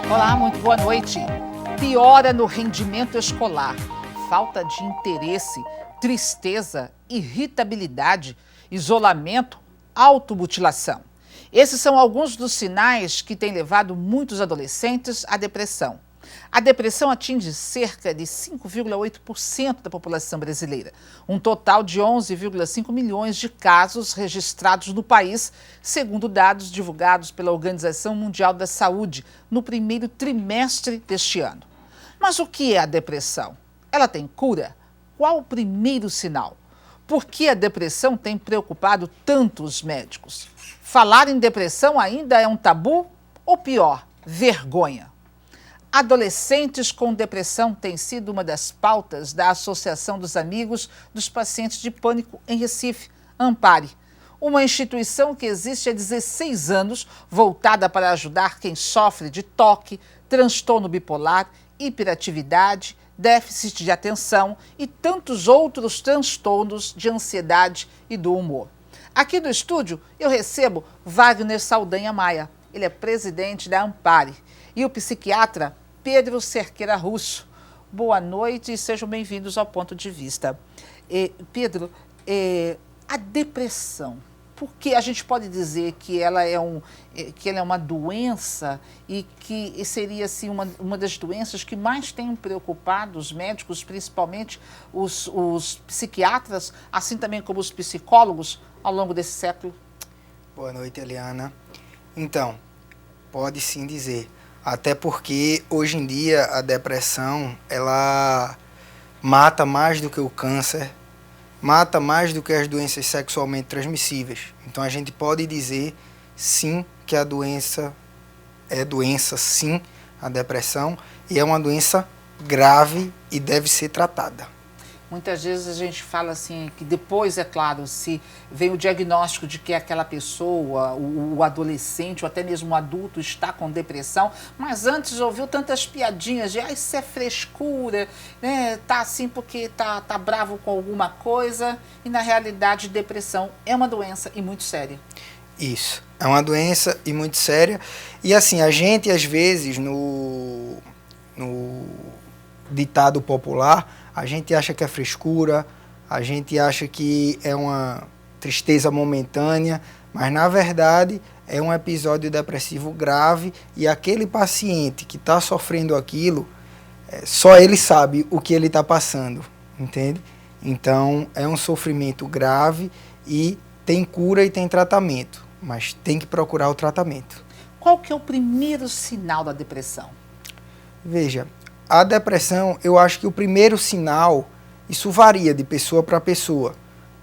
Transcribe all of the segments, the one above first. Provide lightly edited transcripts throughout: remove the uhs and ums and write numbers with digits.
Olá, muito boa noite. Piora no rendimento escolar, falta de interesse, tristeza, irritabilidade, isolamento, automutilação. Esses são alguns dos sinais que têm levado muitos adolescentes à depressão. A depressão atinge cerca de 5,8% da população brasileira, um total de 11,5 milhões de casos registrados no país, segundo dados divulgados pela Organização Mundial da Saúde no primeiro trimestre deste ano. Mas o que é a depressão? Ela tem cura? Qual o primeiro sinal? Por que a depressão tem preocupado tanto os médicos? Falar em depressão ainda é um tabu? Ou pior, vergonha? Adolescentes com depressão têm sido uma das pautas da Associação dos Amigos dos Pacientes de Pânico em Recife, Ampare, uma instituição que existe há 16 anos, voltada para ajudar quem sofre de toque, transtorno bipolar, hiperatividade, déficit de atenção e tantos outros transtornos de ansiedade e do humor. Aqui no estúdio eu recebo Wagner Saldanha Maia, ele é presidente da Ampare, e o psiquiatra Pedro Cerqueira Russo. Boa noite e sejam bem-vindos ao Ponto de Vista. Pedro, a depressão, por que a gente pode dizer que ela é uma doença e que seria assim, uma das doenças que mais tem preocupado os médicos, principalmente os psiquiatras, assim também como os psicólogos ao longo desse século? Boa noite, Eliana. Então, pode sim dizer. Até porque, hoje em dia, a depressão, ela mata mais do que o câncer, mata mais do que as doenças sexualmente transmissíveis. Então, a gente pode dizer, sim, que a doença é doença, sim, a depressão, e é uma doença grave e deve ser tratada. Muitas vezes a gente fala assim, que depois, é claro, se vem o diagnóstico de que aquela pessoa, o adolescente ou até mesmo o adulto está com depressão, mas antes ouviu tantas piadinhas de, isso é frescura, né? Tá assim porque tá bravo com alguma coisa, e na realidade depressão é uma doença e muito séria. Isso, é uma doença e muito séria, e assim, a gente às vezes no ditado popular, a gente acha que é frescura, a gente acha que é uma tristeza momentânea, mas na verdade é um episódio depressivo grave e aquele paciente que está sofrendo aquilo, só ele sabe o que ele está passando, entende? Então é um sofrimento grave e tem cura e tem tratamento, mas tem que procurar o tratamento. Qual que é o primeiro sinal da depressão? Veja, a depressão, eu acho que o primeiro sinal, isso varia de pessoa para pessoa,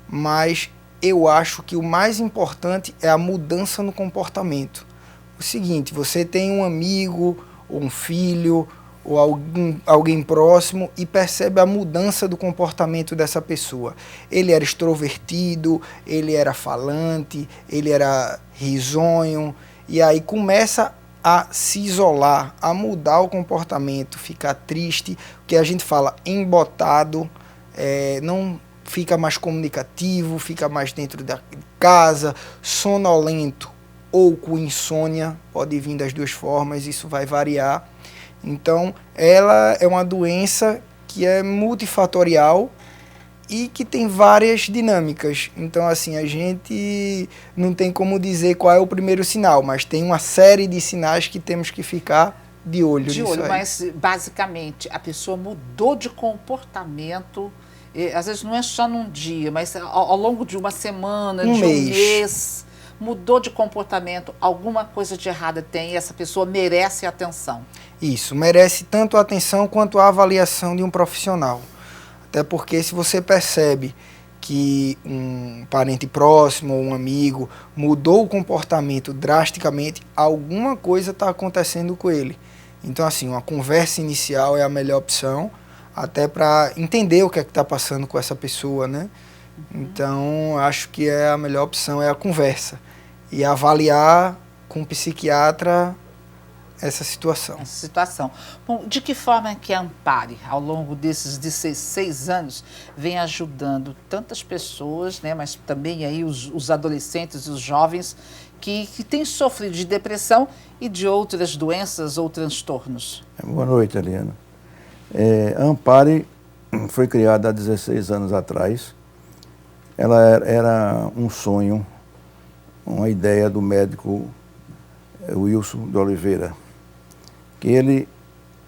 mas eu acho que o mais importante é a mudança no comportamento. O seguinte, você tem um amigo, ou um filho, ou alguém próximo e percebe a mudança do comportamento dessa pessoa. Ele era extrovertido, ele era falante, ele era risonho, e aí começa a se isolar, a mudar o comportamento, ficar triste, o que a gente fala embotado, não fica mais comunicativo, fica mais dentro da casa, sonolento ou com insônia, pode vir das duas formas, isso vai variar. Então, ela é uma doença que é multifatorial e que tem várias dinâmicas. Então, assim, a gente não tem como dizer qual é o primeiro sinal, mas tem uma série de sinais que temos que ficar de olho nisso aí. Mas basicamente a pessoa mudou de comportamento, às vezes não é só num dia, mas ao longo de uma semana, de um mês, mudou de comportamento, alguma coisa de errada tem e essa pessoa merece atenção. Isso, merece tanto a atenção quanto a avaliação de um profissional. Até porque se você percebe que um parente próximo ou um amigo mudou o comportamento drasticamente, alguma coisa está acontecendo com ele. Então, assim, uma conversa inicial é a melhor opção, até para entender o que é que está passando com essa pessoa, né? Então, acho que a melhor opção é a conversa. E avaliar com o psiquiatra essa situação. Bom, de que forma que a Ampare, ao longo desses 16 anos, vem ajudando tantas pessoas, né, mas também aí os adolescentes e os jovens que têm sofrido de depressão e de outras doenças ou transtornos? Boa noite, Eliana. A Ampare foi criada há 16 anos atrás. Ela era um sonho, uma ideia do médico Wilson de Oliveira, que ele,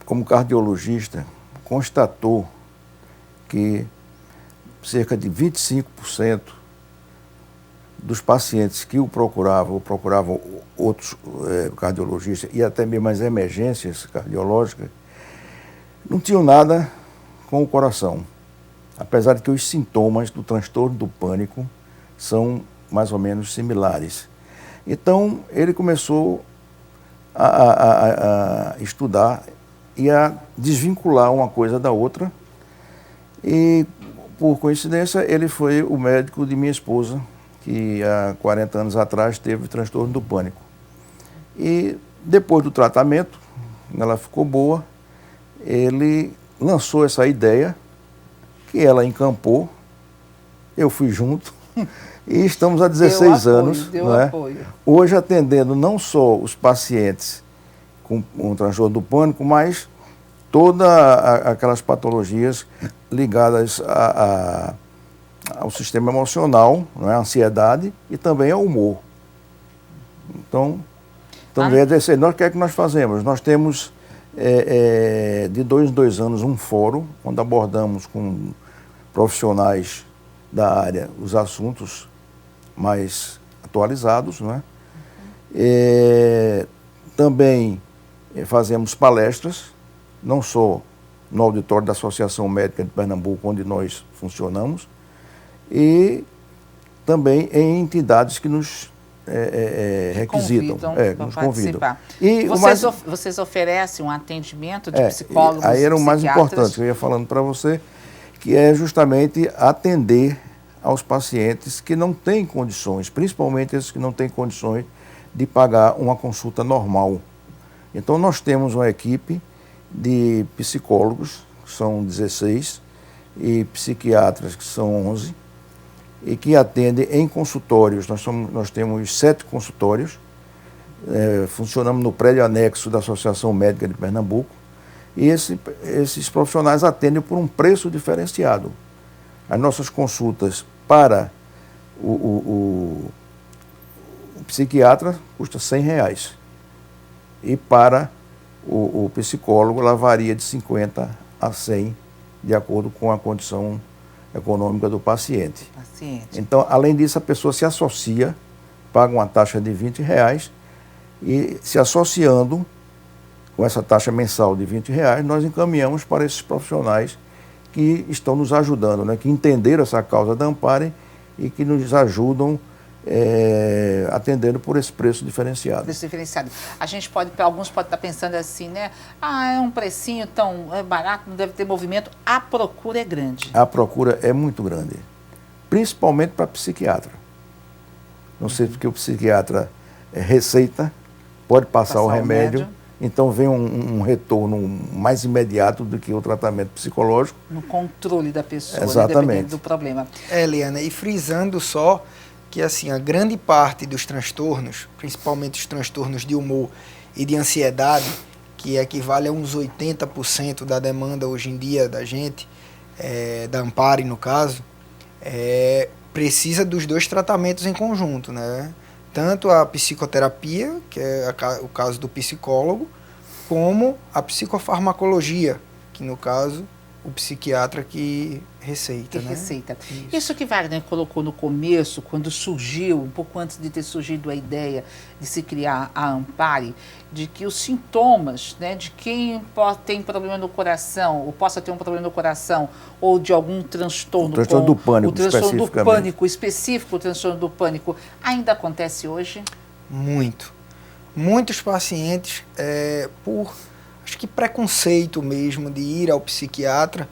como cardiologista, constatou que cerca de 25% dos pacientes que o procuravam, ou procuravam outros cardiologistas, e até mesmo as emergências cardiológicas, não tinham nada com o coração. Apesar de que os sintomas do transtorno do pânico são mais ou menos similares. Então, ele começou a estudar e a desvincular uma coisa da outra. E, por coincidência, ele foi o médico de minha esposa, que há 40 anos atrás teve transtorno do pânico. E, depois do tratamento, ela ficou boa, ele lançou essa ideia, que ela encampou, eu fui junto, e estamos há 16 anos, né? Hoje atendendo não só os pacientes com transtorno do pânico, mas todas aquelas patologias ligadas ao sistema emocional, né? A ansiedade e também ao humor. Então veio a 16. Nós, o que é que nós fazemos? Nós temos de 2 em 2 anos um fórum, onde abordamos com profissionais da área os assuntos mais atualizados, né? Também fazemos palestras, não só no auditório da Associação Médica de Pernambuco, onde nós funcionamos, e também em entidades que nos requisitam, nos convidam. E vocês oferecem um atendimento de psicólogos e aí era o mais importante que eu ia falando para você, que é justamente atender aos pacientes que não têm condições, principalmente esses que não têm condições de pagar uma consulta normal. Então nós temos uma equipe de psicólogos, que são 16, e psiquiatras, que são 11, e que atendem em consultórios. Nós temos 7 consultórios, funcionamos no prédio anexo da Associação Médica de Pernambuco, e esses profissionais atendem por um preço diferenciado. As nossas consultas para o psiquiatra custa R$100, e para o psicólogo ela varia de 50 a 100, de acordo com a condição econômica do paciente. Então, além disso, a pessoa se associa, paga uma taxa de R$20, e se associando com essa taxa mensal de R$20, nós encaminhamos para esses profissionais que estão nos ajudando, né, que entenderam essa causa da Ampare e que nos ajudam atendendo por esse preço diferenciado. Alguns podem estar pensando assim, né? É um precinho tão barato, não deve ter movimento. A procura é grande. A procura é muito grande, principalmente para psiquiatra. Não sei porque o psiquiatra receita, pode passar o remédio. Então vem um retorno mais imediato do que o tratamento psicológico. No controle da pessoa, exatamente, né, dependendo do problema. Eliana, e frisando só que assim, a grande parte dos transtornos, principalmente os transtornos de humor e de ansiedade, que equivale a uns 80% da demanda hoje em dia da gente, da Ampare no caso, precisa dos 2 tratamentos em conjunto, né? Tanto a psicoterapia, que é o caso do psicólogo, como a psicofarmacologia, que no caso o psiquiatra que receita. Isso que Wagner colocou no começo, quando surgiu, um pouco antes de ter surgido a ideia de se criar a Ampare, de que os sintomas, né, de quem tem problema no coração, ou possa ter um problema no coração, ou de algum transtorno, o transtorno do pânico, o transtorno do pânico específico, o transtorno do pânico, ainda acontece hoje? Muitos pacientes, acho que preconceito mesmo de ir ao psiquiatra,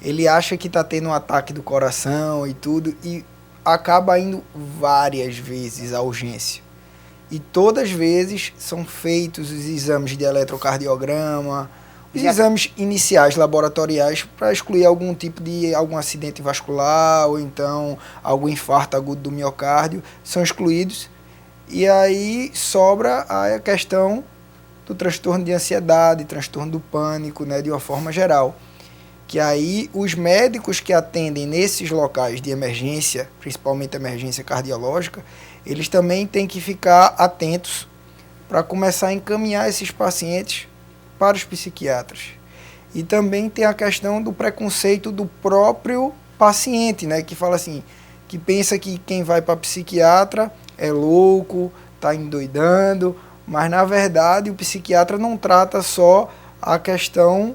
ele acha que está tendo um ataque do coração e tudo, e acaba indo várias vezes à urgência. e todas as vezes são feitos os exames de eletrocardiograma, os exames iniciais laboratoriais para excluir algum tipo de algum acidente vascular ou então algum infarto agudo do miocárdio, são excluídos. E aí sobra a questão do transtorno de ansiedade, transtorno do pânico, né, de uma forma geral. Que aí os médicos que atendem nesses locais de emergência, principalmente emergência cardiológica, eles também têm que ficar atentos para começar a encaminhar esses pacientes para os psiquiatras. E também tem a questão do preconceito do próprio paciente, né, que fala assim, que pensa que quem vai para psiquiatra é louco, está endoidando, mas na verdade o psiquiatra não trata só a questão,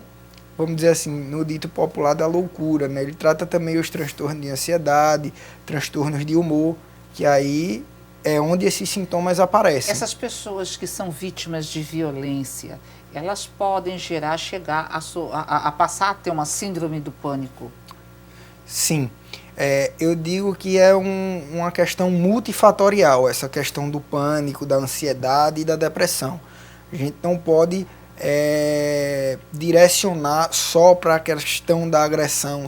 vamos dizer assim, no dito popular da loucura, né? Ele trata também os transtornos de ansiedade, transtornos de humor, que aí é onde esses sintomas aparecem. Essas pessoas que são vítimas de violência, elas podem chegar a passar a ter uma síndrome do pânico? Sim. Eu digo que é uma questão multifatorial, essa questão do pânico, da ansiedade e da depressão. A gente não pode direcionar só para a questão da agressão,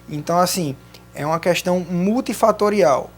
Então, assim, é uma questão multifatorial.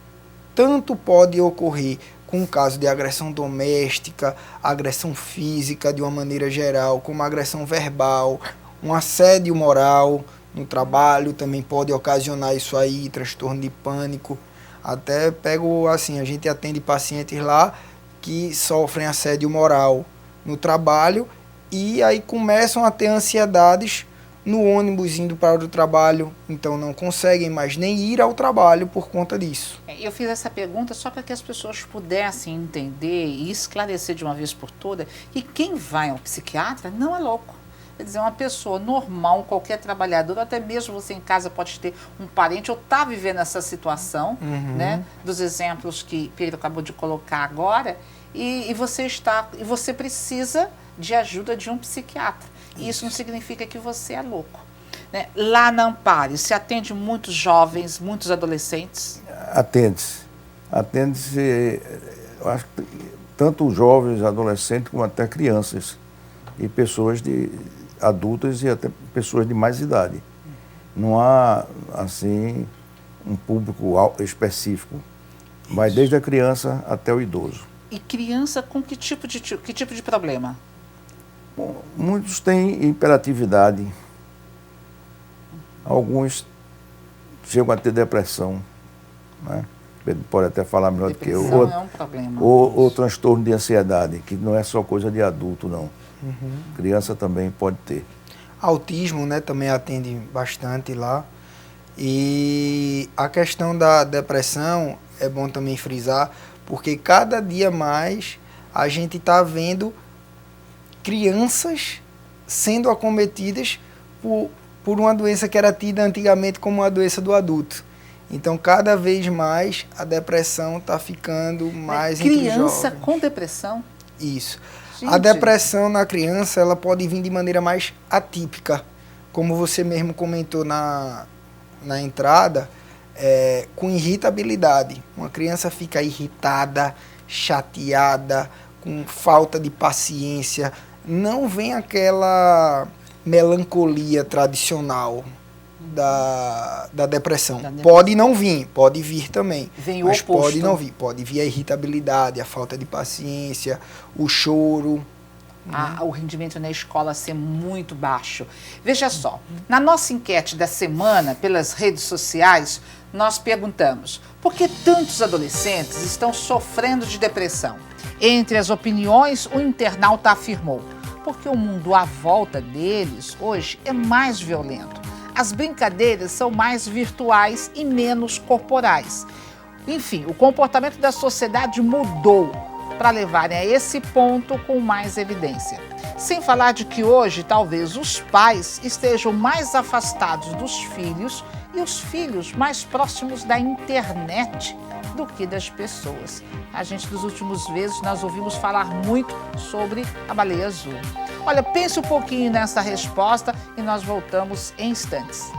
Tanto pode ocorrer com o caso de agressão doméstica, agressão física de uma maneira geral, como agressão verbal, um assédio moral no trabalho também pode ocasionar isso aí, transtorno de pânico. Até a gente atende pacientes lá que sofrem assédio moral no trabalho e aí começam a ter ansiedades no ônibus indo para o trabalho, então não conseguem mais nem ir ao trabalho por conta disso. Eu fiz essa pergunta só para que as pessoas pudessem entender e esclarecer de uma vez por todas que quem vai ao psiquiatra não é louco. Quer dizer, uma pessoa normal, qualquer trabalhador, até mesmo você em casa pode ter um parente ou está vivendo essa situação, né, dos exemplos que Pedro acabou de colocar agora, e você precisa de ajuda de um psiquiatra. E isso não significa que você é louco. Né? Lá na Ampare, se atende muitos jovens, muitos adolescentes? Atende-se, eu acho que tanto jovens, adolescentes, como até crianças e pessoas adultas e até pessoas de mais idade. Não há, assim, um público específico, mas desde a criança até o idoso. E criança com que tipo de problema? Bom, muitos têm hiperatividade, alguns chegam a ter depressão, né? Pedro pode até falar melhor do que eu. Depressão é um problema. Ou transtorno de ansiedade, que não é só coisa de adulto, não. Criança também pode ter. Autismo, né, também atende bastante lá. E a questão da depressão é bom também frisar, porque cada dia mais a gente está vendo crianças sendo acometidas por uma doença que era tida antigamente como uma doença do adulto. Então, cada vez mais a depressão está ficando mais entre jovens. Criança com depressão? Isso. Gente. A depressão na criança ela pode vir de maneira mais atípica, como você mesmo comentou na entrada, com irritabilidade. Uma criança fica irritada, chateada, com falta de paciência. Não vem aquela melancolia tradicional da depressão. Pode não vir, pode vir também. Vem mas o oposto. Pode não vir. Pode vir a irritabilidade, a falta de paciência, o choro. O rendimento na escola ser muito baixo. Veja só, na nossa enquete da semana, pelas redes sociais, nós perguntamos: por que tantos adolescentes estão sofrendo de depressão? Entre as opiniões, o internauta afirmou: porque o mundo à volta deles hoje é mais violento. As brincadeiras são mais virtuais e menos corporais. Enfim, o comportamento da sociedade mudou para levarem a esse ponto com mais evidência. Sem falar de que hoje, talvez, os pais estejam mais afastados dos filhos e os filhos mais próximos da internet do que das pessoas. A gente, dos últimos meses, nós ouvimos falar muito sobre a baleia azul. Olha, pense um pouquinho nessa resposta e nós voltamos em instantes.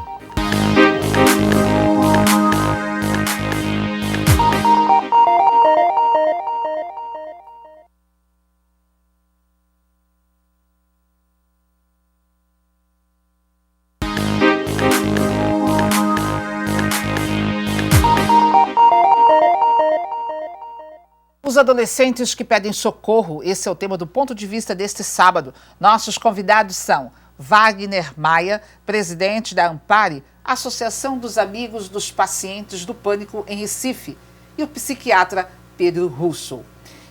Os adolescentes que pedem socorro, esse é o tema do Ponto de Vista deste sábado. Nossos convidados são Wagner Maia, presidente da Ampare, Associação dos Amigos dos Pacientes do Pânico em Recife, e o psiquiatra Pedro Russo.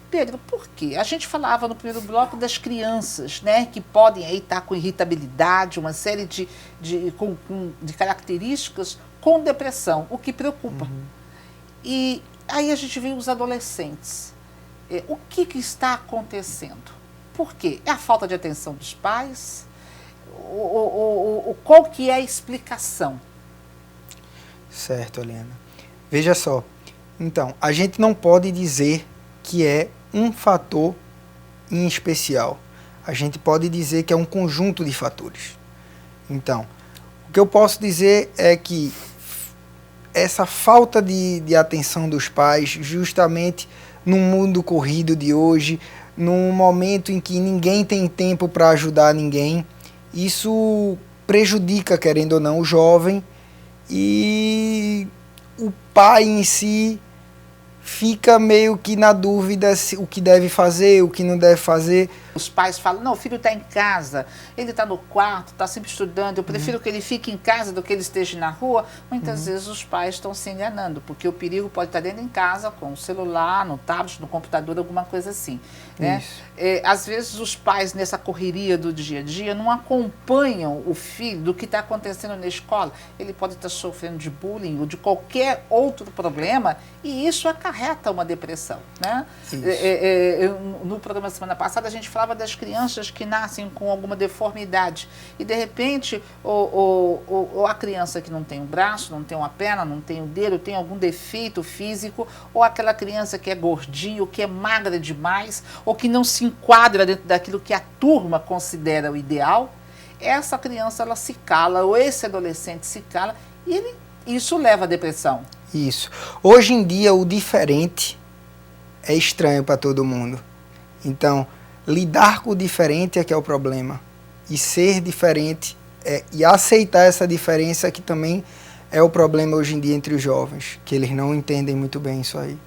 Pedro, por quê? A gente falava no primeiro bloco das crianças, né, que podem aí estar com irritabilidade, uma série de características com depressão, o que preocupa. E aí a gente vê os adolescentes. O que está acontecendo? Por quê? É a falta de atenção dos pais? Qual que é a explicação? Certo, Eliana. Veja só. Então, a gente não pode dizer que é um fator em especial. A gente pode dizer que é um conjunto de fatores. Então, o que eu posso dizer é que essa falta de atenção dos pais, justamente no mundo corrido de hoje, num momento em que ninguém tem tempo para ajudar ninguém, isso prejudica, querendo ou não, o jovem, e o pai em si fica meio que na dúvida o que deve fazer, o que não deve fazer. Os pais falam, não, o filho está em casa, ele está no quarto, está sempre estudando, eu prefiro que ele fique em casa do que ele esteja na rua. Muitas vezes os pais estão se enganando, porque o perigo pode estar dentro em casa, com o celular, no tablet, no computador, alguma coisa assim. Né? Às vezes os pais, nessa correria do dia a dia, não acompanham o filho do que está acontecendo na escola. Ele pode estar sofrendo de bullying ou de qualquer outro problema, e isso acarreta uma depressão. Né? No programa semana passada, a gente falava das crianças que nascem com alguma deformidade e de repente ou a criança que não tem um braço, não tem uma perna, não tem um dedo, tem algum defeito físico, ou aquela criança que é gordinho, que é magra demais, ou que não se enquadra dentro daquilo que a turma considera o ideal, essa criança ela se cala, ou esse adolescente se cala, e isso leva à depressão. Isso. Hoje em dia o diferente é estranho para todo mundo. Então, lidar com o diferente é que é o problema. E ser diferente e aceitar essa diferença que também é o problema hoje em dia entre os jovens, que eles não entendem muito bem isso aí.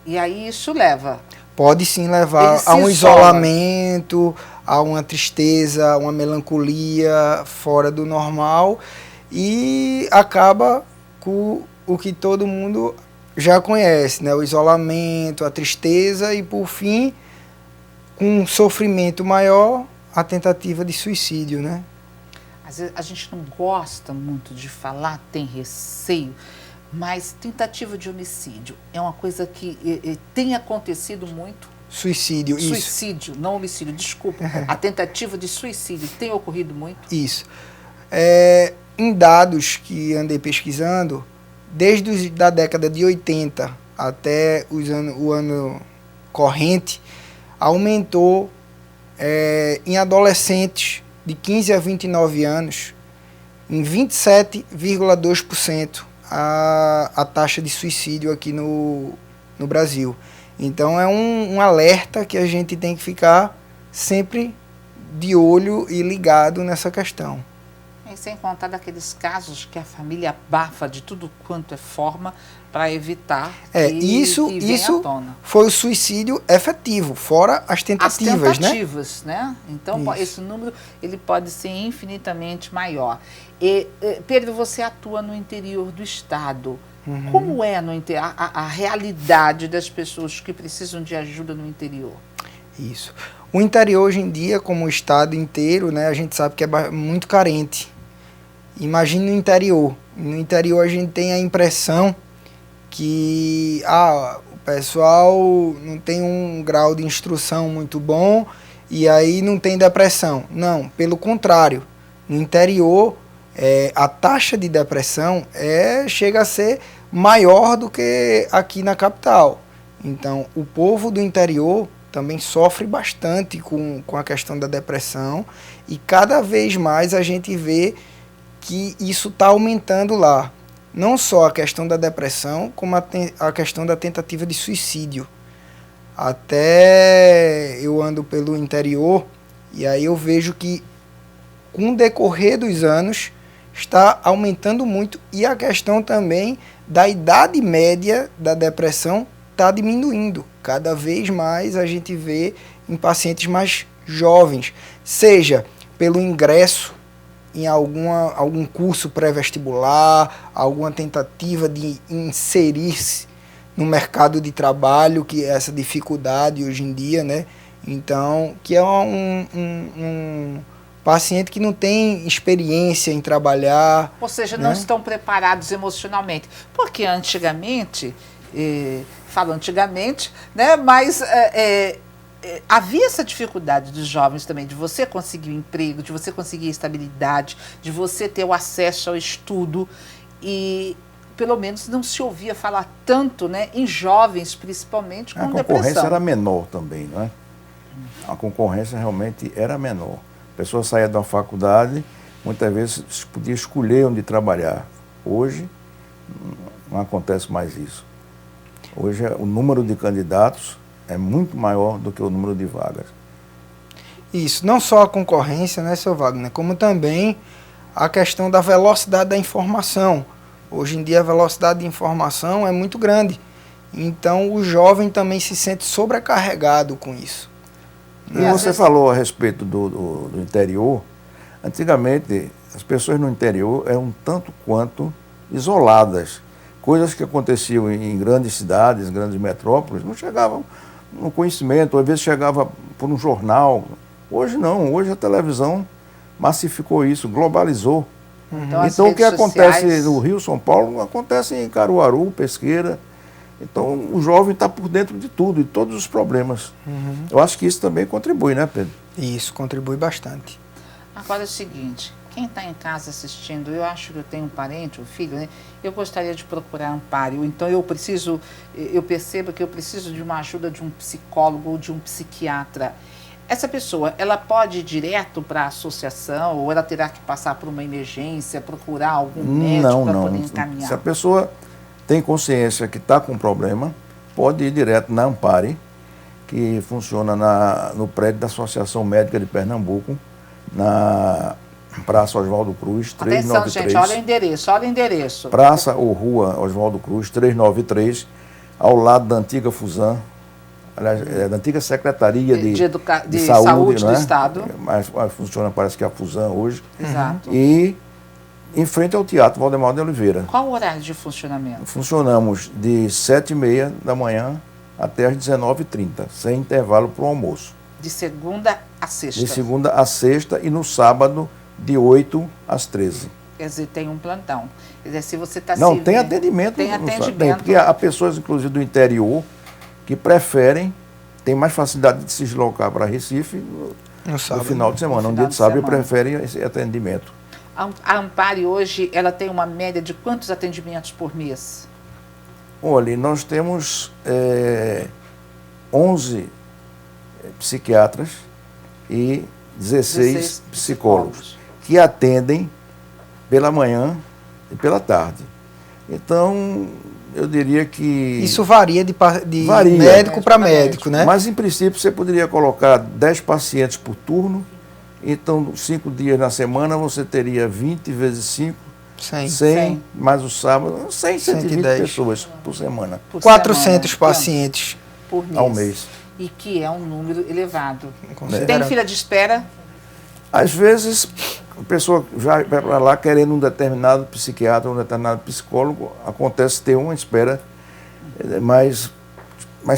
E aí isso leva... Pode sim levar a um isolamento, a uma tristeza, a uma melancolia fora do normal, e acaba com o que todo mundo já conhece, né? O isolamento, a tristeza e, por fim, com um sofrimento maior, a tentativa de suicídio, né? Às vezes a gente não gosta muito de falar, tem receio, mas tentativa de homicídio é uma coisa que tem acontecido muito. Suicídio, isso. Suicídio, não homicídio, desculpa. A tentativa de suicídio tem ocorrido muito? Isso. Em dados que andei pesquisando, desde a década de 80 até o ano corrente, aumentou em adolescentes de 15 a 29 anos, em 27,2% a taxa de suicídio aqui no Brasil. Então é um alerta que a gente tem que ficar sempre de olho e ligado nessa questão. E sem contar daqueles casos que a família abafa de tudo quanto é forma para evitar que isso venha à tona. Foi o suicídio efetivo, fora as tentativas, né? Então, esse número ele pode ser infinitamente maior. Pedro, você atua no interior do estado. Como é a realidade das pessoas que precisam de ajuda no interior? Isso. O interior hoje em dia, como o estado inteiro, né, a gente sabe que é muito carente. Imagine no interior. No interior a gente tem a impressão que o pessoal não tem um grau de instrução muito bom e aí não tem depressão. Não, pelo contrário. No interior, a taxa de depressão chega a ser maior do que aqui na capital. Então, o povo do interior também sofre bastante com a questão da depressão e cada vez mais a gente vê que isso está aumentando lá. Não só a questão da depressão, como a questão da tentativa de suicídio. Até eu ando pelo interior e aí eu vejo que com o decorrer dos anos está aumentando muito, e a questão também da idade média da depressão está diminuindo. Cada vez mais a gente vê em pacientes mais jovens, seja pelo ingresso em algum curso pré-vestibular, alguma tentativa de inserir-se no mercado de trabalho, que é essa dificuldade hoje em dia, né? Então, que é um paciente que não tem experiência em trabalhar. Ou seja, né? não estão preparados emocionalmente. Porque antigamente, falo antigamente, né? Mas havia essa dificuldade dos jovens também, de você conseguir um emprego, de você conseguir estabilidade, de você ter o acesso ao estudo. E pelo menos não se ouvia falar tanto, né, em jovens, principalmente com depressão. A concorrência era menor também, não é? A concorrência realmente era menor. A pessoa saía da faculdade, muitas vezes podia escolher onde trabalhar. Hoje, não acontece mais isso. Hoje, o número de candidatos é muito maior do que o número de vagas. Isso, não só a concorrência, né, seu Wagner, como também a questão da velocidade da informação. Hoje em dia a velocidade de informação é muito grande. Então o jovem também se sente sobrecarregado com isso. E você falou a respeito do interior. Antigamente, as pessoas no interior eram tanto quanto isoladas. Coisas que aconteciam em grandes cidades, grandes metrópoles, não chegavam no conhecimento, às vezes chegava por um jornal. Hoje não, hoje a televisão massificou isso, globalizou. Então o que acontece no Rio, São Paulo, acontece em Caruaru, Pesqueira. Então o jovem está por dentro de tudo, de todos os problemas. Eu acho que isso também contribui, né, Pedro? Isso, contribui bastante. Agora é o seguinte, quem está em casa assistindo, eu acho que eu tenho um parente, um filho, né? Eu gostaria de procurar amparo. Então eu percebo que eu preciso de uma ajuda de um psicólogo ou de um psiquiatra. Essa pessoa, ela pode ir direto para a associação ou ela terá que passar por uma emergência, procurar algum médico para poder encaminhar? Se a pessoa tem consciência que está com problema, pode ir direto na Ampare, que funciona no prédio da Associação Médica de Pernambuco, na Praça Oswaldo Cruz, 393. Atenção, gente, olha o endereço. Praça ou Rua Oswaldo Cruz, 393, ao lado da antiga Fusan, aliás, da antiga Secretaria de Saúde do né? Estado. Mas funciona, parece que é a Fusan hoje. Exato. E em frente ao Teatro Valdemar de Oliveira. Qual o horário de funcionamento? Funcionamos de 7h30 da manhã até às 19h30, sem intervalo para o almoço. De segunda a sexta? De segunda a sexta e no sábado de 8 às 13. Quer dizer, tem um plantão. Quer dizer, se você está Não, tem atendimento. Tem atendimento. Porque há pessoas, inclusive, do interior que preferem, tem mais facilidade de se deslocar para Recife no final de semana. Um dia de sábado e preferem esse atendimento. A Ampare hoje, ela tem uma média de quantos atendimentos por mês? Olha, nós temos 11 psiquiatras e 16 psicólogos que atendem pela manhã e pela tarde. Então, eu diria que... Isso varia de médico para médico, né? Mas, em princípio, você poderia colocar 10 pacientes por turno. Então, 5 dias na semana, você teria 20 vezes 5, 100, mais o sábado, 120 pessoas por semana. 400 pacientes por mês. Ao mês. E que é um número elevado. Tem fila de espera? Às vezes, a pessoa já vai para lá querendo um determinado psiquiatra, um determinado psicólogo, acontece ter uma espera, mas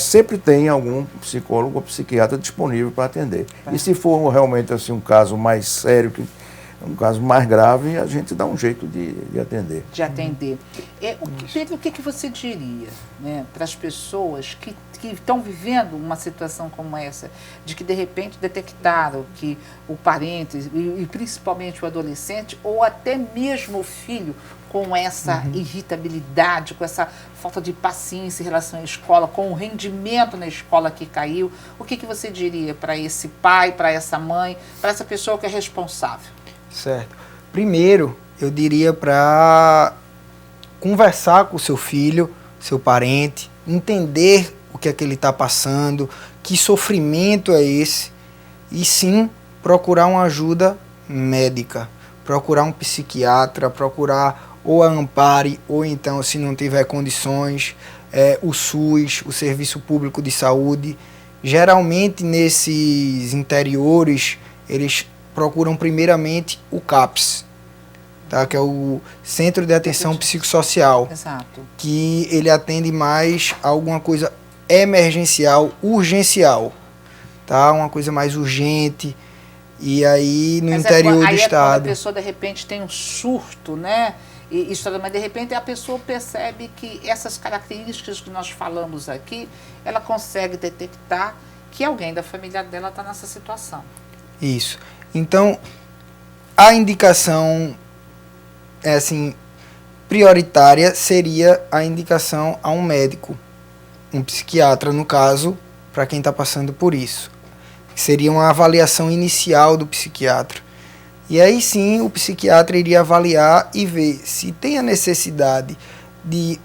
sempre tem algum psicólogo ou psiquiatra disponível para atender. E se for realmente assim, um caso mais sério, um caso mais grave, a gente dá um jeito de atender. De atender. Pedro, o que você diria, né, para as pessoas que estão vivendo uma situação como essa, de que de repente detectaram que o parente, e principalmente o adolescente, ou até mesmo o filho, com essa irritabilidade, com essa falta de paciência em relação à escola, com o rendimento na escola que caiu, o que você diria para esse pai, para essa mãe, para essa pessoa que é responsável? Certo. Primeiro, eu diria para conversar com o seu filho, seu parente, entender o que é que ele está passando, que sofrimento é esse, e sim procurar uma ajuda médica, procurar um psiquiatra, procurar ou a Ampare, ou então, se não tiver condições, o SUS, o Serviço Público de Saúde. Geralmente, nesses interiores, eles procuram primeiramente o CAPS, tá? Que é o Centro de Atenção Psicossocial. Exato. Que ele atende mais a alguma coisa emergencial, urgencial, tá? Uma coisa mais urgente. E aí, no interior do estado... Quando a pessoa, de repente, tem um surto, né? Mas de repente a pessoa percebe que essas características que nós falamos aqui, ela consegue detectar que alguém da família dela está nessa situação. Isso. Então, a indicação, prioritária seria a indicação a um médico, um psiquiatra, no caso, para quem está passando por isso. Seria uma avaliação inicial do psiquiatra. E aí sim o psiquiatra iria avaliar e ver se tem a necessidade de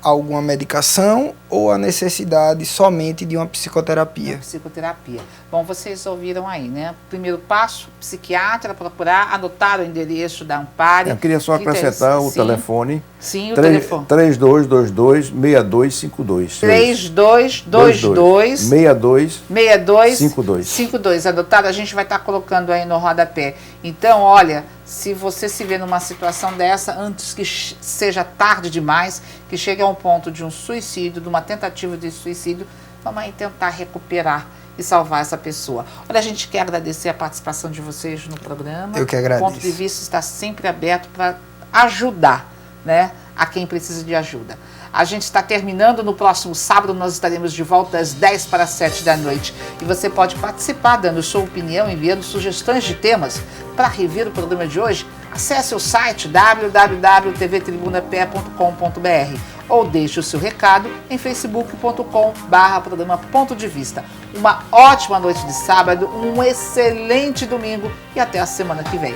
alguma medicação ou a necessidade somente de uma psicoterapia. Psicoterapia. Bom, vocês ouviram aí, né? Primeiro passo, psiquiatra, procurar, anotar o endereço da Ampare. Eu queria só acrescentar o telefone. Sim, o telefone. 3222-6252. 3222-6252. Anotado, a gente vai estar colocando aí no rodapé. Então, olha, se você se vê numa situação dessa, antes que seja tarde demais, que chegue a um ponto de um suicídio, de uma tentativa de suicídio, vamos aí tentar recuperar e salvar essa pessoa. Olha, a gente quer agradecer a participação de vocês no programa. Eu que agradeço. O ponto de vista está sempre aberto para ajudar, né, a quem precisa de ajuda. A gente está terminando, no próximo sábado nós estaremos de volta às 10 para 7 da noite. E você pode participar dando sua opinião, enviando sugestões de temas. Para rever o programa de hoje, acesse o site www.tvtribunape.com.br ou deixe o seu recado em facebook.com/programa Ponto de Vista. Uma ótima noite de sábado, um excelente domingo e até a semana que vem.